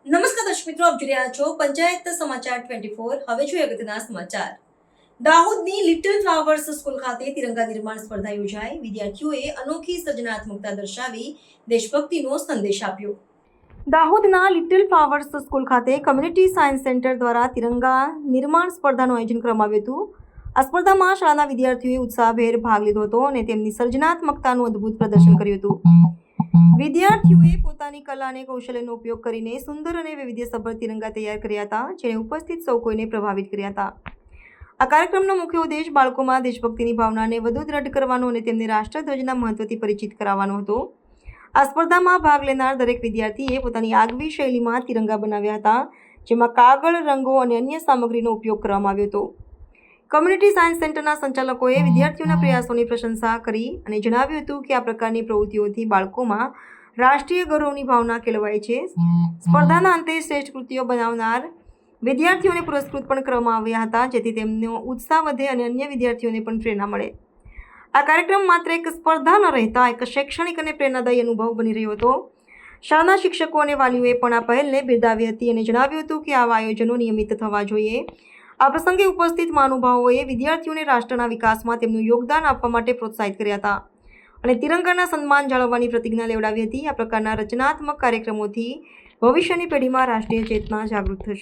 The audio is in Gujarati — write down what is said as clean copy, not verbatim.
નમસ્કાર દર્શક મિત્રો, આપ જોઈ રહ્યા છો પંચાયત સમાચાર 24। હવે જોઈએ અગત્યના સમાચાર। દાહોદની લિટલ ફ્લાવર્સ સ્કૂલ ખાતે તિરંગા નિર્માણ સ્પર્ધા યોજાઈ। વિદ્યાર્થીઓએ અનોખી સર્જનાત્મકતા દર્શાવી દેશભક્તિનો સંદેશ આપ્યો। દાહોદના લિટલ ફ્લાવર્સ સ્કૂલ ખાતે કમ્યુનિટી સાયન્સ સેન્ટર દ્વારા તિરંગા નિર્માણ સ્પર્ધાનું આયોજન કરવામાં આવ્યું હતું। આ સ્પર્ધામાં શાળાના વિદ્યાર્થીઓએ ઉત્સાહભેર ભાગ લીધો હતો અને તેમની સર્જનાત્મકતાનું અદ્ભુત પ્રદર્શન કર્યું હતું। વિદ્યાર્થીઓએ પોતાની કલા અને કૌશલ્યનો ઉપયોગ કરીને સુંદર અને વૈવિધ્યસભર તિરંગા તૈયાર કર્યા હતા, જેણે ઉપસ્થિત સૌ કોઈને પ્રભાવિત કર્યા હતા। આ કાર્યક્રમનો મુખ્ય ઉદ્દેશ બાળકોમાં દેશભક્તિની ભાવનાને વધુ દ્રઢ કરવાનો અને તેમને રાષ્ટ્રધ્વજના મહત્વથી પરિચિત કરાવવાનો હતો। આ સ્પર્ધામાં ભાગ લેનાર દરેક વિદ્યાર્થીએ પોતાની આગવી શૈલીમાં તિરંગા બનાવ્યા હતા, જેમાં કાગળ, રંગો અને અન્ય સામગ્રીનો ઉપયોગ કરવામાં આવ્યો હતો। કમ્યુનિટી સાયન્સ સેન્ટરના સંચાલકોએ વિદ્યાર્થીઓના પ્રયાસોની પ્રશંસા કરી અને જણાવ્યું હતું કે આ પ્રકારની પ્રવૃત્તિઓથી બાળકોમાં રાષ્ટ્રીય ગૌરવની ભાવના કેળવાય છે। સ્પર્ધાના અંતે શ્રેષ્ઠ કૃતિઓ બનાવનાર વિદ્યાર્થીઓને પુરસ્કૃત પણ કરવામાં આવ્યા હતા, જેથી તેમનો ઉત્સાહ વધે અને અન્ય વિદ્યાર્થીઓને પણ પ્રેરણા મળે। આ કાર્યક્રમ માત્ર એક સ્પર્ધા ન રહેતા એક શૈક્ષણિક અને પ્રેરણાદાયી અનુભવ બની રહ્યો હતો। શાળાના શિક્ષકો અને વાલીઓએ પણ આ પહેલને બિરદાવી હતી અને જણાવ્યું હતું કે આવા આયોજનો નિયમિત થવા જોઈએ। આ પ્રસંગે ઉપસ્થિત મહાનુભાવોએ વિદ્યાર્થીઓને રાષ્ટ્રના વિકાસમાં તેમનું યોગદાન આપવા માટે પ્રોત્સાહિત કર્યા હતા અને તિરંગાના સન્માન જાળવવાની પ્રતિજ્ઞા લેવડાવી હતી। આ પ્રકારના રચનાત્મક કાર્યક્રમોથી ભવિષ્યની પેઢીમાં રાષ્ટ્રીય ચેતના જાગૃત થશે।